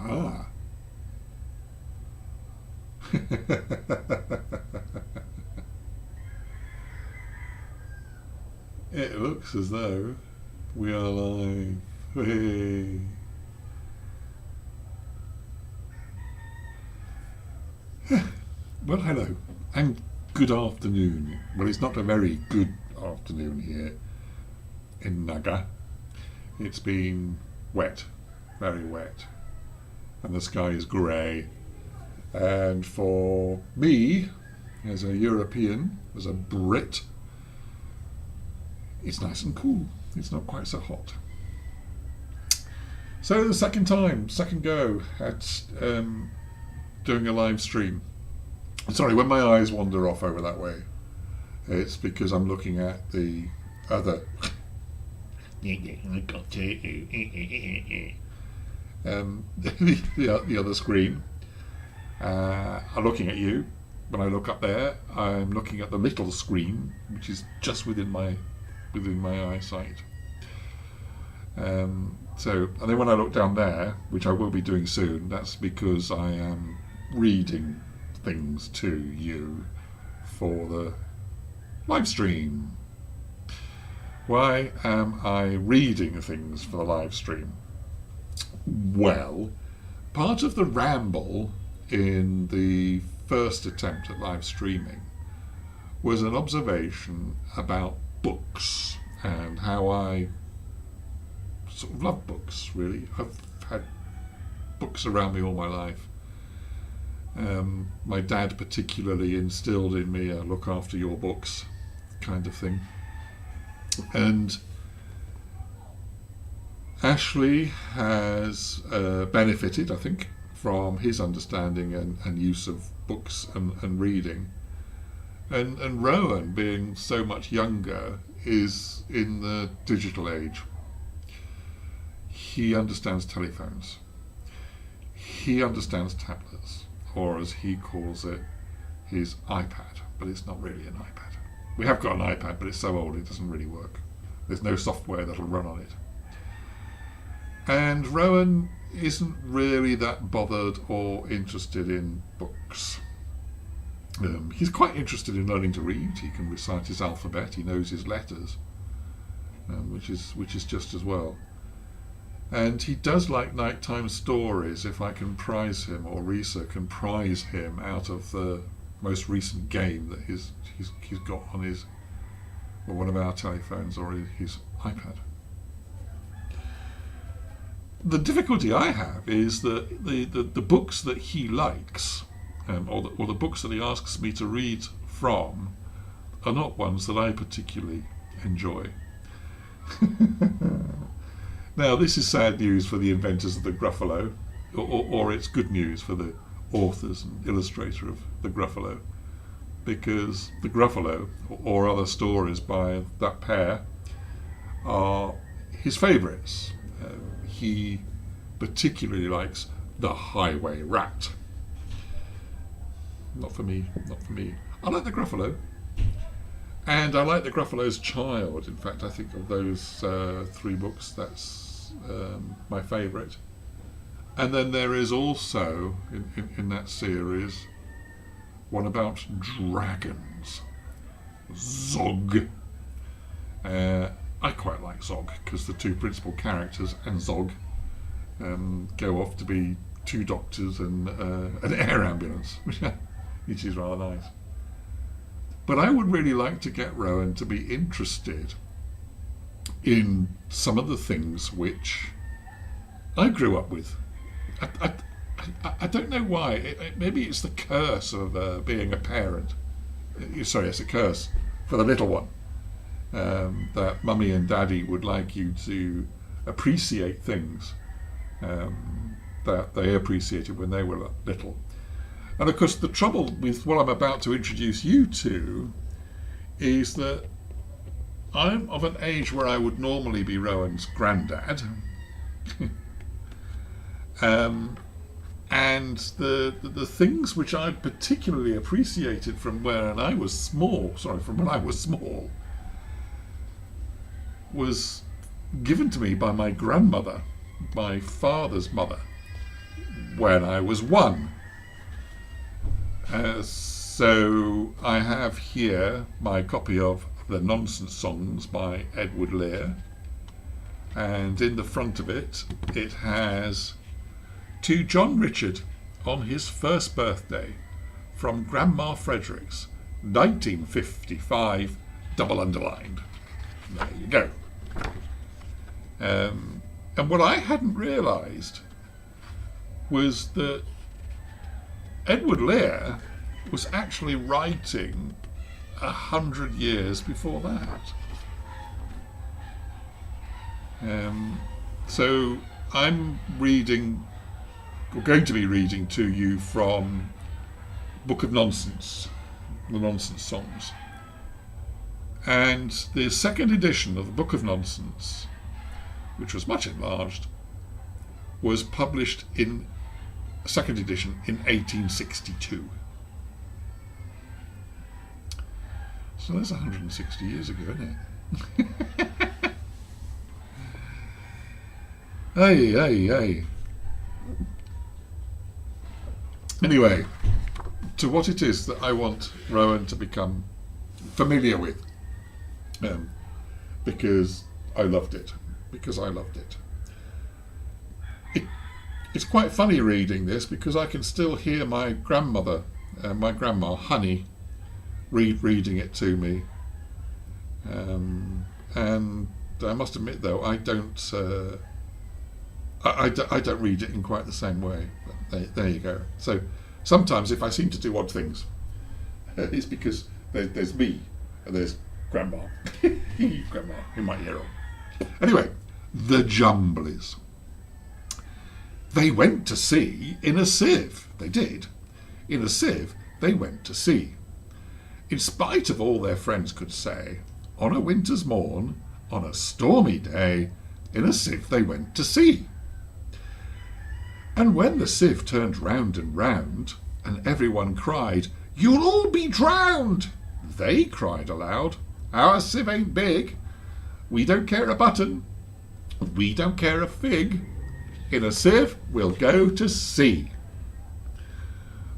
Ah. It looks as though we are live. Hey. Well, hello, and good afternoon. Well, it's not a very good afternoon here in Naga. It's been wet, very wet, and the sky is grey. And for me, as a European, as a Brit, it's nice and cool. It's not quite so hot. So the second go at doing a live stream. Sorry, when my eyes wander off over that way, it's because I'm looking at the other the other screen. I'm looking at you. When I look up there, I'm looking at the little screen, which is just within my eyesight. So, and then when I look down there, which I will be doing soon, that's because I am reading things to you for the live stream. Why am I reading things for the live stream? Well, part of the ramble in the first attempt at live streaming was an observation about books and how I sort of love books, really. I've had books around me all my life. My dad particularly instilled in me a look after your books kind of thing. And Ashley has benefited, I think, from his understanding and use of books and reading. And Rowan, being so much younger, is in the digital age. He understands telephones. He understands tablets, or as he calls it, his iPad, but it's not really an iPad. We have got an iPad, but it's so old it doesn't really work. There's no software that'll run on it. And Rowan isn't really that bothered or interested in books. He's quite interested in learning to read. He can recite his alphabet. He knows his letters, which is just as well. And he does like nighttime stories if I can prize him, or Risa can prize him out of the most recent game that he's got on his, or one of our telephones, or his iPad. The difficulty I have is that the books that he likes, or the books that he asks me to read from, are not ones that I particularly enjoy. Now, this is sad news for the inventors of the Gruffalo, or it's good news for the authors and illustrator of the Gruffalo, because the Gruffalo, or other stories by that pair, are his favourites. He particularly likes The Highway Rat. Not for me. I like the Gruffalo. And I like the Gruffalo's Child. In fact, I think of those three books, that's my favourite. And then there is also, in that series, one about dragons. Zog. I quite like Zog, because the two principal characters and Zog go off to be two doctors and an air ambulance, which is rather nice. But I would really like to get Rowan to be interested in some of the things which I grew up with. I don't know why. Maybe it's the curse of being a parent. Sorry, it's a curse for the little one. That mummy and daddy would like you to appreciate things that they appreciated when they were little. And of course, the trouble with what I'm about to introduce you to is that I'm of an age where I would normally be Rowan's granddad. And the things which I particularly appreciated from when I was small, was given to me by my grandmother, my father's mother, when I was 1. So I have here my copy of The Nonsense Songs by Edward Lear, and in the front of it, it has to John Richard on his first birthday from Grandma Frederick's 1955, double underlined. There you go. And what I hadn't realised was that Edward Lear was actually writing 100 years before that. So I'm reading, or going to be reading to you from Book of Nonsense, The Nonsense Songs. And the second edition of the Book of Nonsense, which was much enlarged, was published in second edition in 1862. So that's 160 years ago, isn't it? Hey. Anyway, to what it is that I want Rowan to become familiar with, because I loved it. It's quite funny reading this because I can still hear my grandmother, my grandma Honey, reading it to me, and I must admit though I don't read it in quite the same way. But there you go. So sometimes if I seem to do odd things, it's because there's me and there's Grandma. Grandma, in my ear on. Anyway, the Jumblies. They went to sea in a sieve. They did. In a sieve, they went to sea. In spite of all their friends could say, on a winter's morn, on a stormy day, in a sieve they went to sea. And when the sieve turned round and round, and everyone cried, "You'll all be drowned!" they cried aloud, "Our sieve ain't big. We don't care a button. We don't care a fig. In a sieve we'll go to sea."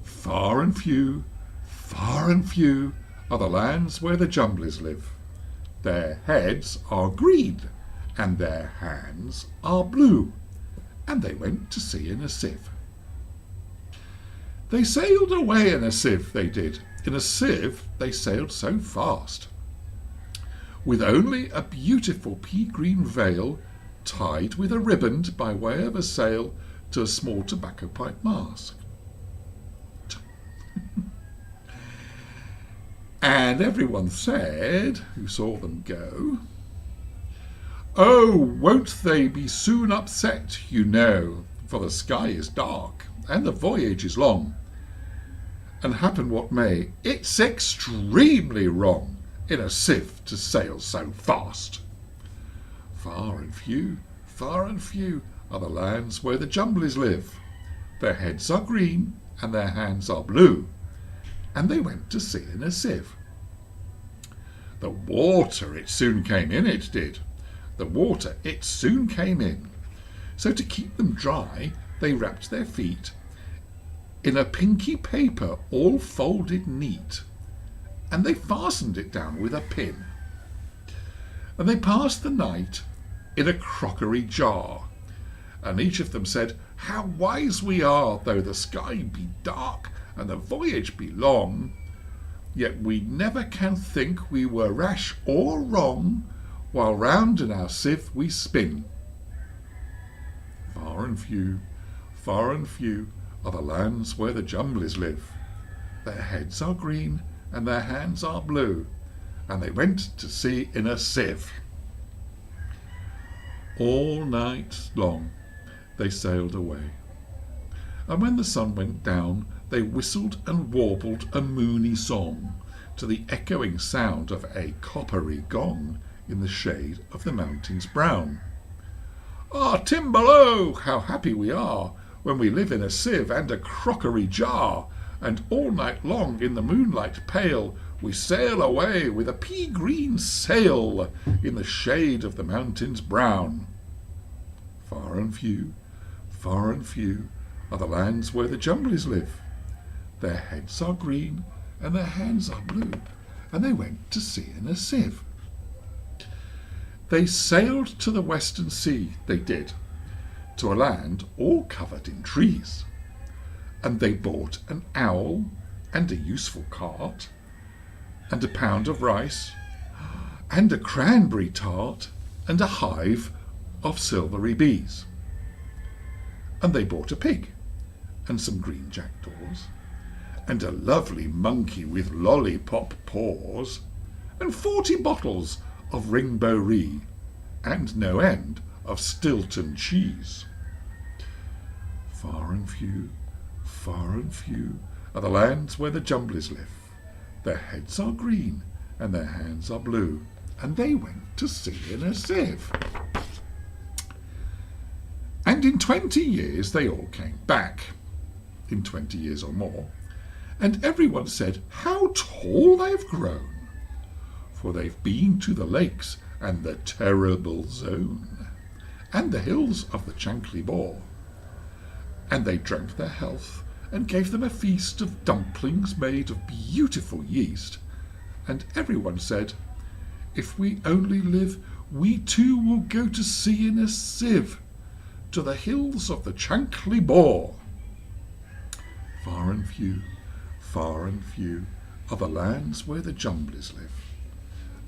Far and few are the lands where the Jumblies live. Their heads are green, and their hands are blue, and they went to sea in a sieve. They sailed away in a sieve, they did. In a sieve they sailed so fast, with only a beautiful pea-green veil tied with a riband by way of a sail to a small tobacco pipe mast. And everyone said, who saw them go, "Oh, won't they be soon upset, you know, for the sky is dark and the voyage is long, and happen what may, it's extremely wrong in a sieve to sail so fast." Far and few are the lands where the Jumblies live. Their heads are green and their hands are blue, and they went to sea in a sieve. The water, it soon came in, it did. The water, it soon came in. So to keep them dry, they wrapped their feet in a pinky paper all folded neat, and they fastened it down with a pin. And they passed the night in a crockery jar, and each of them said, "How wise we are, though the sky be dark and the voyage be long, yet we never can think we were rash or wrong, while round in our sieve we spin." Far and few are the lands where the Jumblies live. Their heads are green and their hands are blue, and they went to sea in a sieve. All night long they sailed away, and when the sun went down, they whistled and warbled a moony song to the echoing sound of a coppery gong in the shade of the mountains brown. "Ah, Timballo, how happy we are when we live in a sieve and a crockery jar, and all night long in the moonlight pale we sail away with a pea-green sail in the shade of the mountains brown." Far and few are the lands where the Jumblies live. Their heads are green and their hands are blue, and they went to sea in a sieve. They sailed to the western sea, they did, to a land all covered in trees. And they bought an owl and a useful cart, and a pound of rice, and a cranberry tart, and a hive of silvery bees. And they bought a pig, and some green jackdaws, and a lovely monkey with lollipop paws, and 40 bottles of ring-bo-ree, and no end of Stilton cheese. Far and few are the lands where the Jumblies live. Their heads are green and their hands are blue, and they went to sea in a sieve. And in 20 years they all came back, in 20 years or more, and everyone said how tall they've grown, for they've been to the lakes and the terrible zone, and the hills of the Chankly Bore, and they drank their health and gave them a feast of dumplings made of beautiful yeast, and everyone said, if we only live, we too will go to sea in a sieve, to the hills of the Chankly Bore. Far and few are the lands where the Jumblies live.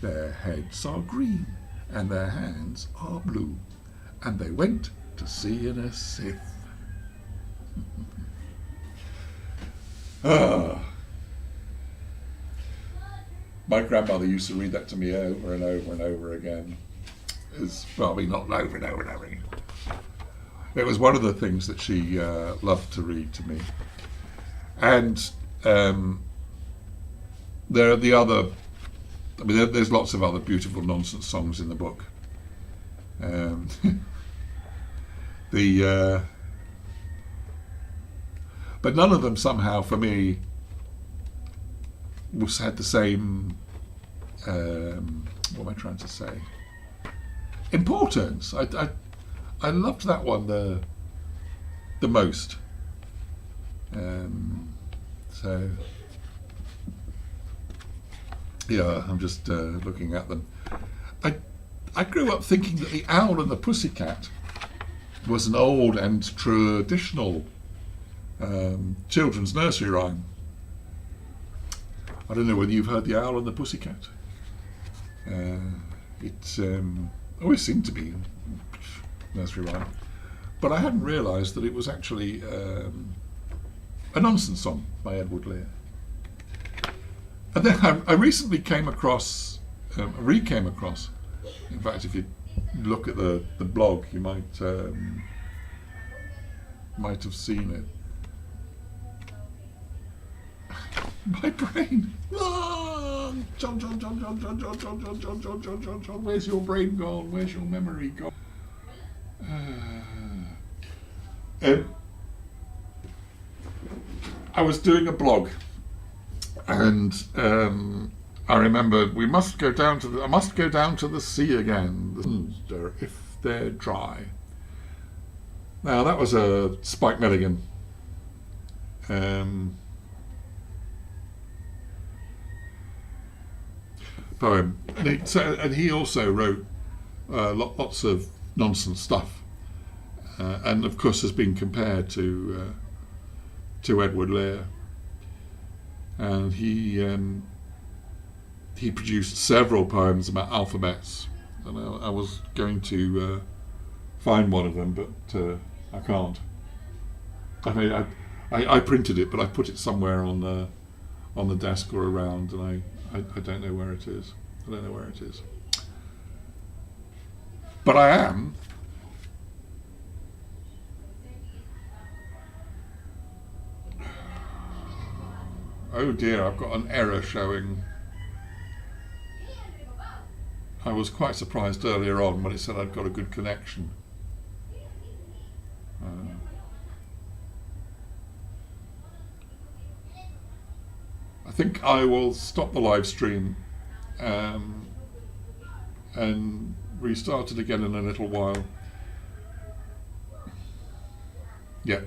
Their heads are green and their hands are blue, and they went to sea in a sieve. My grandmother used to read that to me over and over and over again. It's probably not over and over and over again. It was one of the things that she loved to read to me. And there are the other, I mean, there's lots of other beautiful nonsense songs in the book. But none of them somehow, for me, had the same, what am I trying to say? Importance. I loved that one the most. So, yeah, I'm just looking at them. I grew up thinking that The Owl and the Pussycat was an old and traditional children's nursery rhyme. I don't know whether you've heard The Owl and the Pussycat. It always seemed to be a nursery rhyme, but I hadn't realised that it was actually a nonsense song by Edward Lear. And then I recently came across, in fact, if you look at the blog, you might have seen it. My brain. John, where's your brain gone? Where's your memory gone? I was doing a blog, and I remember I must go down to the sea again, if they're dry. Now that was a Spike Milligan. Poem, and he also wrote lots of nonsense stuff, and of course has been compared to Edward Lear, and he produced several poems about alphabets, and I was going to find one of them, but I can't. I mean, I printed it, but I put it somewhere on the desk or around, and I don't know where it is. But I am. Oh dear, I've got an error showing. I was quite surprised earlier on when it said I'd got a good connection. I think I will stop the live stream and restart it again in a little while. Yeah.